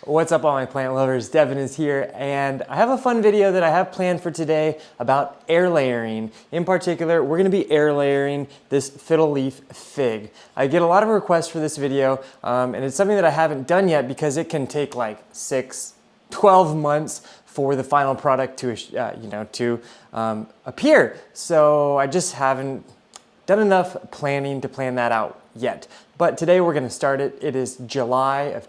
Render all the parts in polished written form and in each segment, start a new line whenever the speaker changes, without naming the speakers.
What's up all my plant lovers, Devin is here, and I have a fun video that I have planned for today about air layering. In particular, we're going to be air layering this Fiddle Leaf Fig. I get a lot of requests for this video, and it's something that I haven't done yet because it can take like 12 months for the final product to appear. So I just haven't done enough planning to plan that out yet. But today we're going to start it. It is July of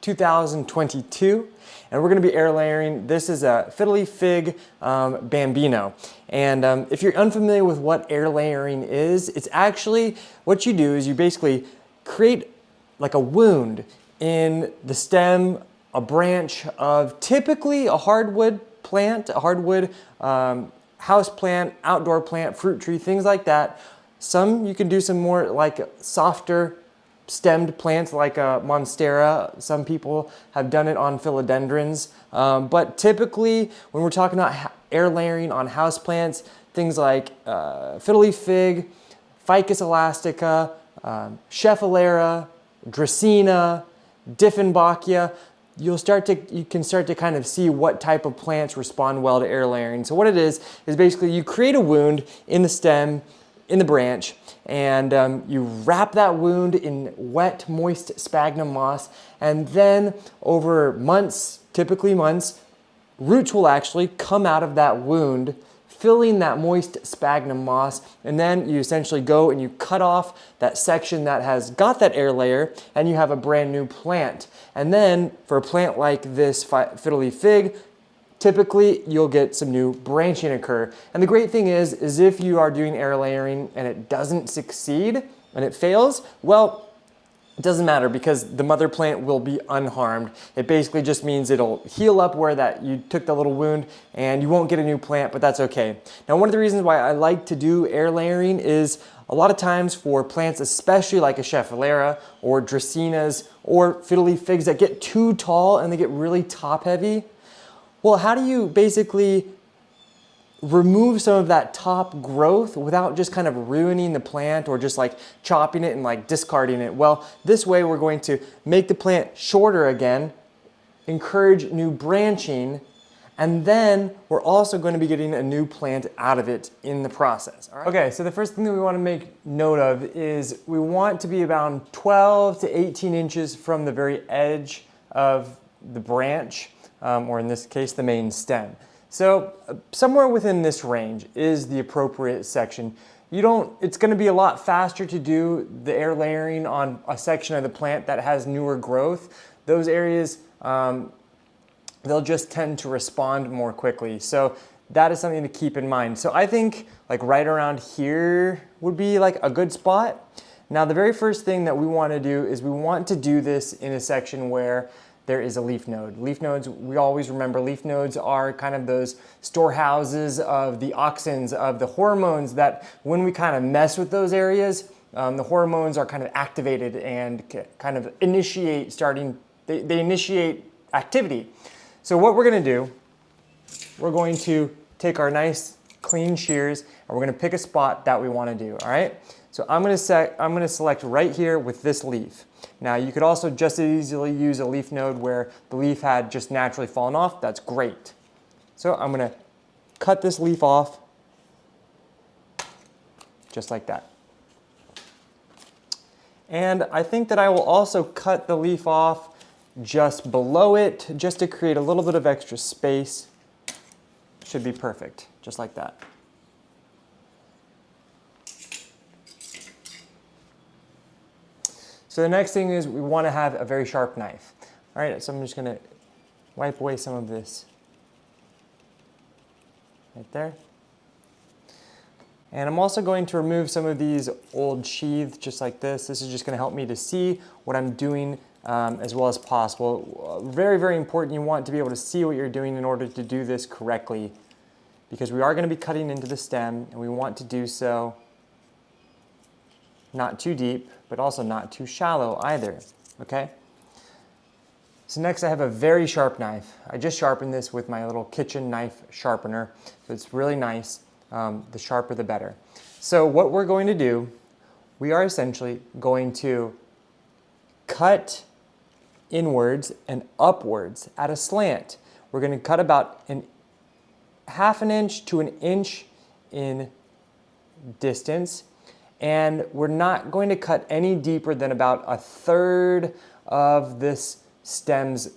2022, and we're going to be air layering. This is a Fiddle Leaf Fig Bambino. And if you're unfamiliar with what air layering is, it's actually what you do is you basically create like a wound in the stem, a branch of typically a hardwood plant, a hardwood house plant, outdoor plant, fruit tree, things like that. Some you can do some more like softer stemmed plants like a monstera. Some people have done it on philodendrons. But typically when we're talking about air layering on house plants, things like Fiddle Leaf Fig, Ficus elastica, Schefflera, Dracaena, Dieffenbachia, you can start to kind of see what type of plants respond well to air layering. So what it is basically you create a wound in the stem, in the branch, and you wrap that wound in wet, moist sphagnum moss, and then over months, typically months, roots will actually come out of that wound, filling that moist sphagnum moss, and then you essentially go and you cut off that section that has got that air layer, and you have a brand new plant. And then for a plant like this Fiddle Leaf Fig, typically you'll get some new branching occur. And the great thing is if you are doing air layering and it doesn't succeed and it fails, well, it doesn't matter because the mother plant will be unharmed. It basically just means it'll heal up where that you took the little wound and you won't get a new plant, but that's okay. Now, one of the reasons why I like to do air layering is a lot of times for plants, especially like a Schefflera or Dracaenas or Fiddle Leaf Figs that get too tall and they get really top heavy. Well, how do you basically remove some of that top growth without just kind of ruining the plant or just like chopping it and like discarding it? Well, this way we're going to make the plant shorter again, encourage new branching, and then we're also going to be getting a new plant out of it in the process. All right? Okay, so the first thing that we want to make note of is we want to be about 12 to 18 inches from the very edge of the branch, or in this case, the main stem. So somewhere within this range is the appropriate section. It's going to be a lot faster to do the air layering on a section of the plant that has newer growth. Those areas, they'll just tend to respond more quickly. So that is something to keep in mind. So I think like right around here would be like a good spot. Now the very first thing that we want to do is we want to do this in a section where there is a leaf node. Leaf nodes, we always remember leaf nodes are kind of those storehouses of the auxins, of the hormones that when we kind of mess with those areas, the hormones are kind of activated and kind of initiate they initiate activity. So what we're gonna do, we're going to take our nice clean shears and we're gonna pick a spot that we wanna do, all right? So I'm gonna select right here with this leaf. Now you could also just as easily use a leaf node where the leaf had just naturally fallen off. That's great. So I'm gonna cut this leaf off just like that. And I think that I will also cut the leaf off just below it just to create a little bit of extra space. Should be perfect, just like that. So the next thing is we want to have a very sharp knife. All right, so I'm just going to wipe away some of this right there. And I'm also going to remove some of these old sheaths just like this. This is just going to help me to see what I'm doing as well as possible. Very, very important. You want to be able to see what you're doing in order to do this correctly because we are going to be cutting into the stem and we want to do so not too deep, but also not too shallow either, okay? So next I have a very sharp knife. I just sharpened this with my little kitchen knife sharpener, so it's really nice. The sharper the better. So what we're going to do, we are essentially going to cut inwards and upwards at a slant. We're going to cut about half an inch to an inch in distance, and we're not going to cut any deeper than about a third of this stem's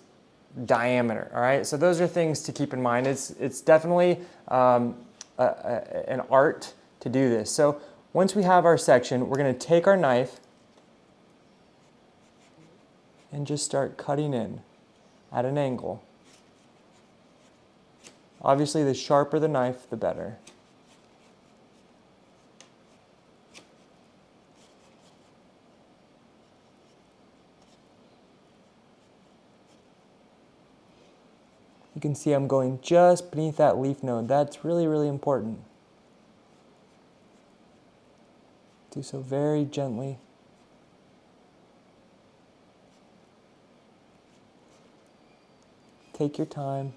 diameter. All right, so those are things to keep in mind. It's definitely an art to do this. So once we have our section, we're going to take our knife and just start cutting in at an angle. Obviously, the sharper the knife, the better. You can see I'm going just beneath that leaf node. That's really, really important. Do so very gently. Take your time.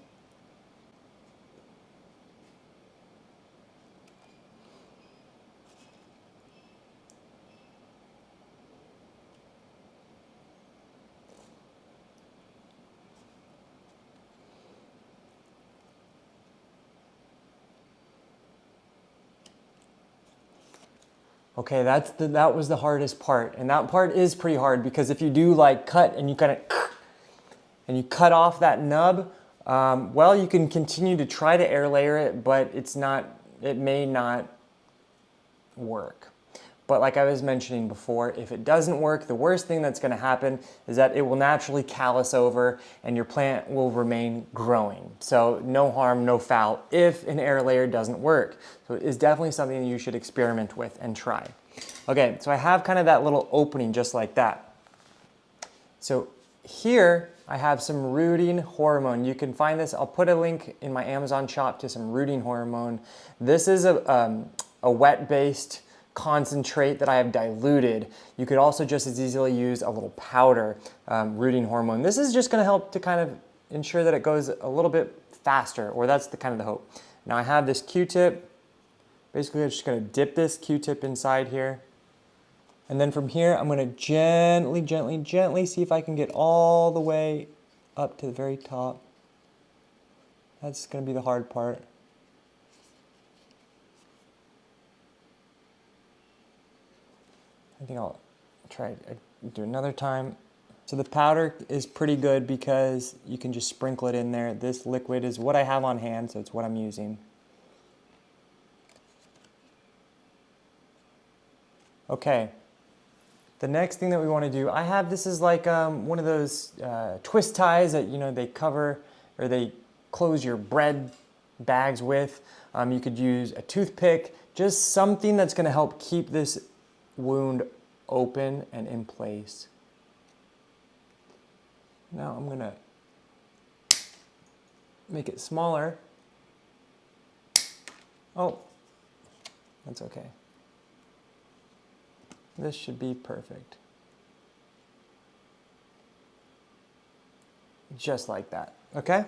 Okay, that was the hardest part, and that part is pretty hard because if you do like cut and you kind of and you cut off that nub, well, you can continue to try to air layer it, but it may not work. But like I was mentioning before, if it doesn't work, the worst thing that's going to happen is that it will naturally callus over and your plant will remain growing. So no harm, no foul if an air layer doesn't work. So it is definitely something you should experiment with and try. Okay, so I have kind of that little opening just like that. So here I have some rooting hormone. You can find this, I'll put a link in my Amazon shop to some rooting hormone. This is a wet-based concentrate that I have diluted. You could also just as easily use a little powder rooting hormone. This is just going to help to kind of ensure that it goes a little bit faster, or that's the kind of the hope. Now I have this Q-tip. Basically, I'm just going to dip this Q-tip inside here. And then from here, I'm going to gently, gently, gently see if I can get all the way up to the very top. That's going to be the hard part. I think I'll try to do another time. So the powder is pretty good because you can just sprinkle it in there. This liquid is what I have on hand, so it's what I'm using. Okay. The next thing that we want to do, this is like one of those twist ties that they cover or they close your bread bags with. You could use a toothpick, just something that's going to help keep this wound open and in place. Now I'm going to make it smaller. Oh, that's okay. This should be perfect. Just like that, okay?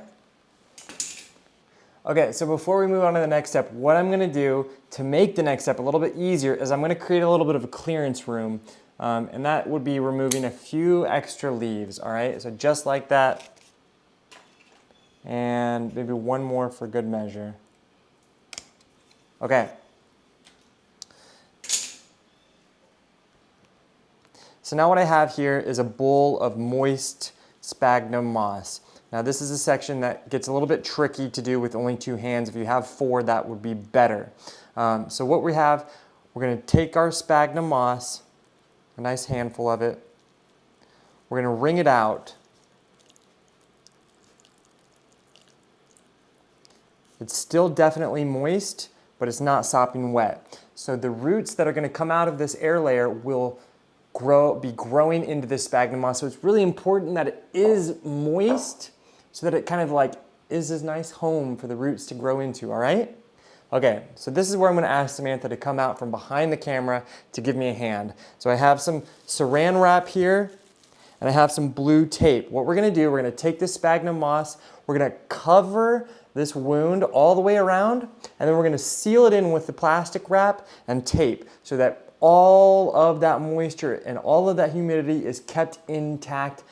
Okay, so before we move on to the next step, what I'm gonna do to make the next step a little bit easier is I'm gonna create a little bit of a clearance room, and that would be removing a few extra leaves, all right? So just like that, and maybe one more for good measure. Okay. So now what I have here is a bowl of moist sphagnum moss. Now this is a section that gets a little bit tricky to do with only 2 hands. If you have 4, that would be better. So what we have, we're going to take our sphagnum moss, a nice handful of it. We're going to wring it out. It's still definitely moist, but it's not sopping wet. So the roots that are going to come out of this air layer will be growing into this sphagnum moss. So it's really important that it is moist so that it kind of like is this nice home for the roots to grow into, all right? Okay, so this is where I'm gonna ask Samantha to come out from behind the camera to give me a hand. So I have some saran wrap here, and I have some blue tape. What we're gonna do, we're gonna take this sphagnum moss, we're gonna cover this wound all the way around, and then we're gonna seal it in with the plastic wrap and tape so that all of that moisture and all of that humidity is kept intact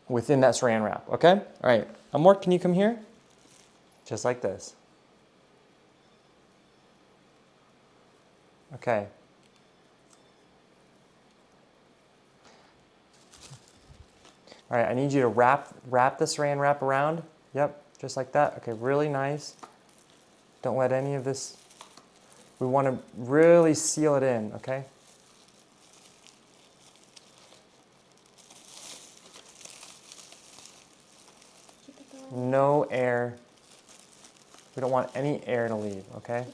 within that saran wrap, okay? All right, Amor, can you come here? Just like this. Okay. All right, I need you to wrap the saran wrap around. Yep, just like that. Okay, really nice. Don't let any of this, we want to really seal it in, okay? No air. We don't want any air to leave, okay?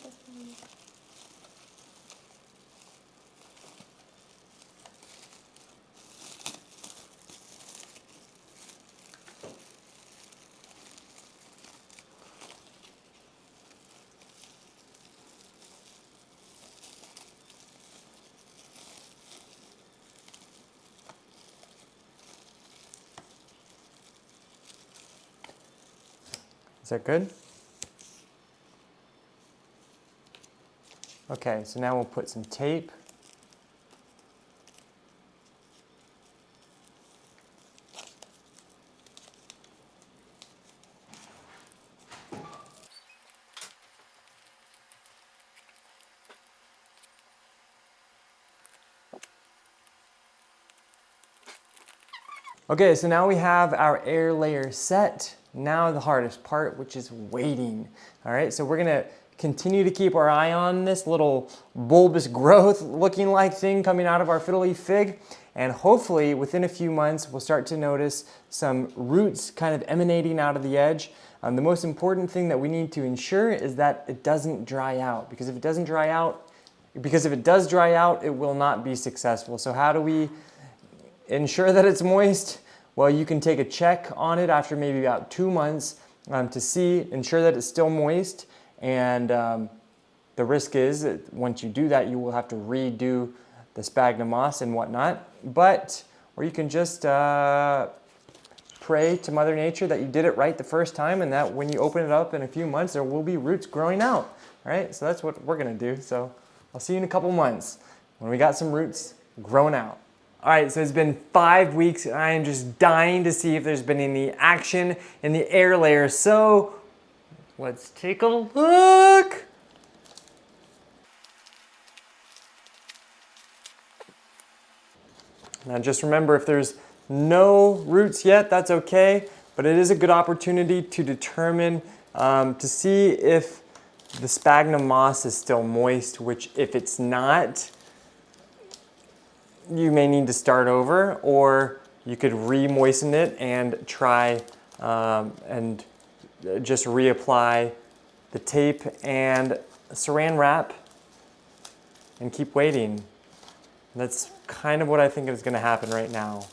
Is that good? Okay, so now we'll put some tape. Okay, so now we have our air layer set. Now the hardest part, which is waiting. All right, so we're gonna continue to keep our eye on this little bulbous growth looking like thing coming out of our fiddle leaf fig. And hopefully within a few months, we'll start to notice some roots kind of emanating out of the edge. The most important thing that we need to ensure is that it doesn't dry out, because if it does dry out, it will not be successful. So how do we ensure that it's moist? Well, you can take a check on it after maybe about 2 months to ensure that it's still moist. And the risk is that once you do that, you will have to redo the sphagnum moss and whatnot. Or you can just pray to Mother Nature that you did it right the first time, and that when you open it up in a few months, there will be roots growing out. All right, so that's what we're gonna do. So I'll see you in a couple months when we got some roots growing out. All right, so it's been 5 weeks and I am just dying to see if there's been any action in the air layer. So let's take a look. Now just remember, if there's no roots yet, that's okay, but it is a good opportunity to determine, to see if the sphagnum moss is still moist, which if it's not, you may need to start over, or you could re-moisten it and try and just reapply the tape and saran wrap and keep waiting. That's kind of what I think is going to happen right now.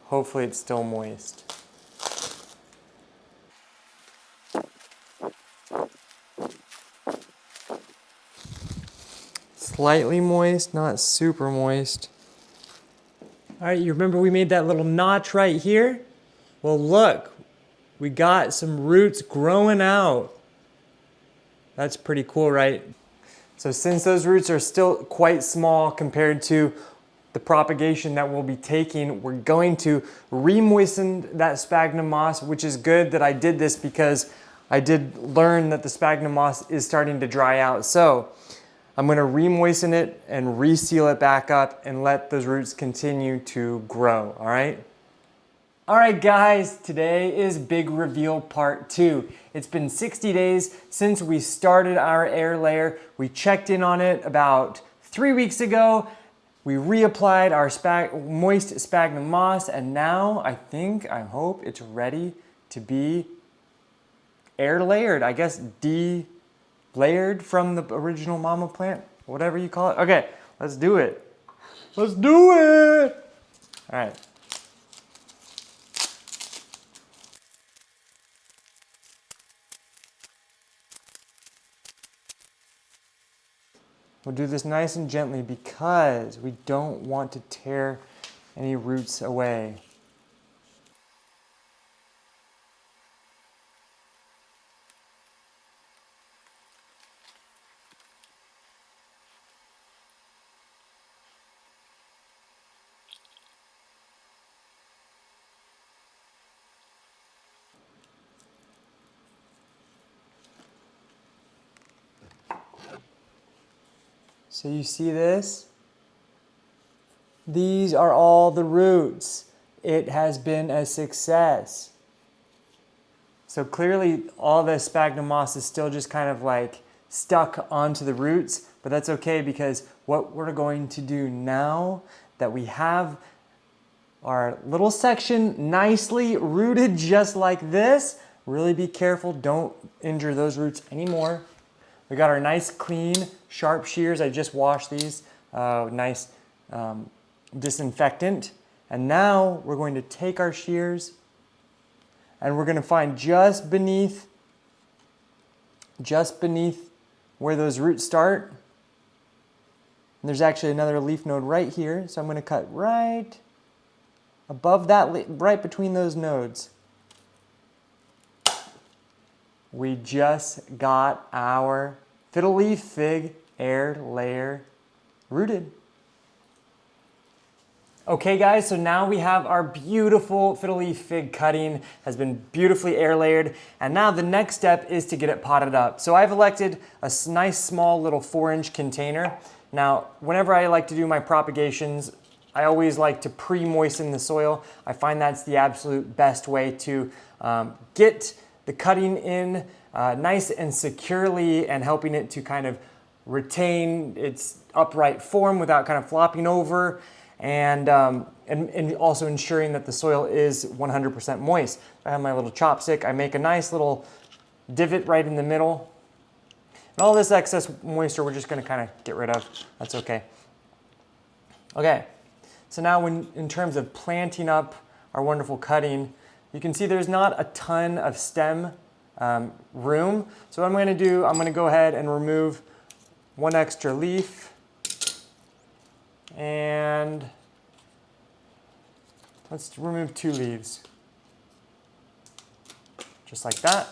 Hopefully it's still moist. Slightly moist, not super moist. All right, you remember we made that little notch right here? Well, look, we got some roots growing out. That's pretty cool, right? So since those roots are still quite small compared to the propagation that we'll be taking, we're going to re-moisten that sphagnum moss, which is good that I did this because I did learn that the sphagnum moss is starting to dry out. So I'm going to re-moisten it and reseal it back up and let those roots continue to grow, all right? All right, guys, today is big reveal part 2. It's been 60 days since we started our air layer. We checked in on it about 3 weeks ago. We reapplied our moist sphagnum moss, and now I hope it's ready to be air layered. I guess de-layered from the original mama plant, whatever you call it. Okay, let's do it. Let's do it. All right. We'll do this nice and gently because we don't want to tear any roots away. So you see this? These are all the roots. It has been a success. So clearly all the sphagnum moss is still just kind of like stuck onto the roots, but that's okay because what we're going to do now that we have our little section nicely rooted just like this, really be careful, don't injure those roots anymore. We got our nice clean sharp shears. I just washed these, nice disinfectant. And now we're going to take our shears and we're going to find just beneath where those roots start. And there's actually another leaf node right here. So I'm going to cut right above that, right between those nodes. We just got our Fiddle Leaf Fig air layer rooted. Okay guys, so now we have our beautiful Fiddle Leaf Fig cutting, has been beautifully air layered, and now the next step is to get it potted up. So I've elected a nice small little 4-inch container. Now, whenever I like to do my propagations, I always like to pre-moisten the soil. I find that's the absolute best way to get the cutting in nice and securely and helping it to kind of retain its upright form without kind of flopping over. And also ensuring that the soil is 100% moist. I have my little chopstick. I make a nice little divot right in the middle. And all this excess moisture we're just going to kind of get rid of. That's okay. Okay, so now in terms of planting up our wonderful cutting, you can see there's not a ton of stem room. So what I'm going to do, I'm going to go ahead and remove one extra leaf. And let's remove 2 leaves, just like that.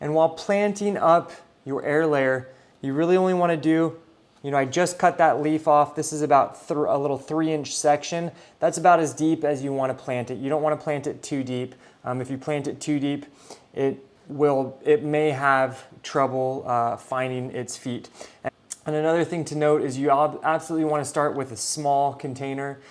And while planting up your air layer, you really only want to do, I just cut that leaf off. This is about a little 3-inch section. That's about as deep as you want to plant it. You don't want to plant it too deep. If you plant it too deep, it may have trouble finding its feet. And another thing to note is you absolutely want to start with a small container.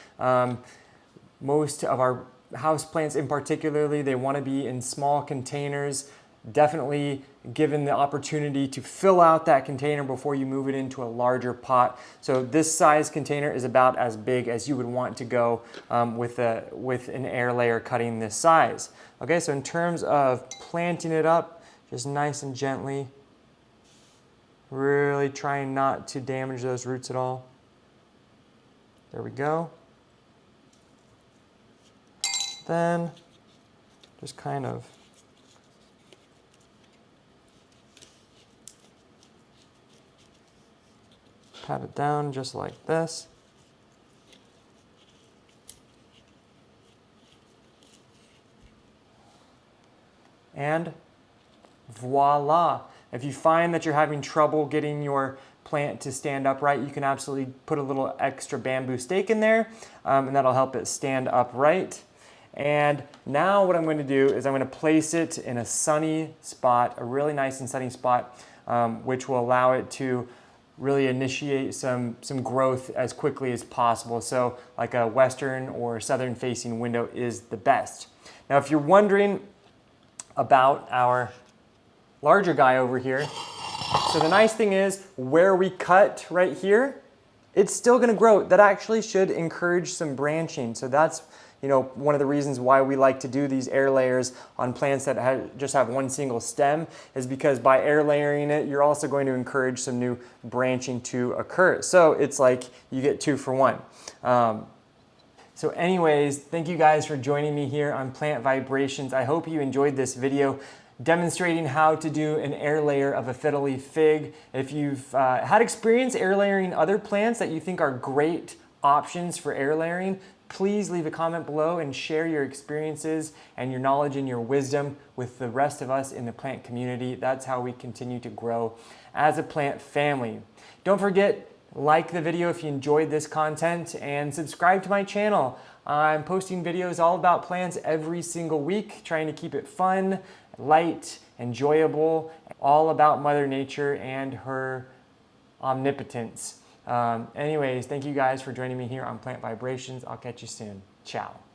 Most of our house plants in particularly, they want to be in small containers. Definitely given the opportunity to fill out that container before you move it into a larger pot. So this size container is about as big as you would want to go with an air layer cutting this size. Okay, so in terms of planting it up, just nice and gently, really trying not to damage those roots at all. There we go. Then just kind of pat it down just like this. And voila. If you find that you're having trouble getting your plant to stand upright, you can absolutely put a little extra bamboo stake in there, and that'll help it stand upright. And now what I'm going to do is I'm going to place it in a sunny spot, a really nice and sunny spot, which will allow it to really initiate some growth as quickly as possible. So like a western or southern facing window is the best. Now if you're wondering about our larger guy over here, so the nice thing is where we cut right here, it's still going to grow. That actually should encourage some branching. So that's one of the reasons why we like to do these air layers on plants that just have one single stem, is because by air layering it, you're also going to encourage some new branching to occur. So it's like you get 2 for 1. So anyways, thank you guys for joining me here on Plant Vibrations. I hope you enjoyed this video demonstrating how to do an air layer of a Fiddle Leaf Fig. If you've had experience air layering other plants that you think are great options for air layering, please leave a comment below and share your experiences and your knowledge and your wisdom with the rest of us in the plant community. That's how we continue to grow as a plant family. Don't forget, like the video if you enjoyed this content, and subscribe to my channel. I'm posting videos all about plants every single week, trying to keep it fun, light, enjoyable, all about Mother Nature and her omnipotence. Anyways, thank you guys for joining me here on Plant Vibrations. I'll catch you soon. Ciao.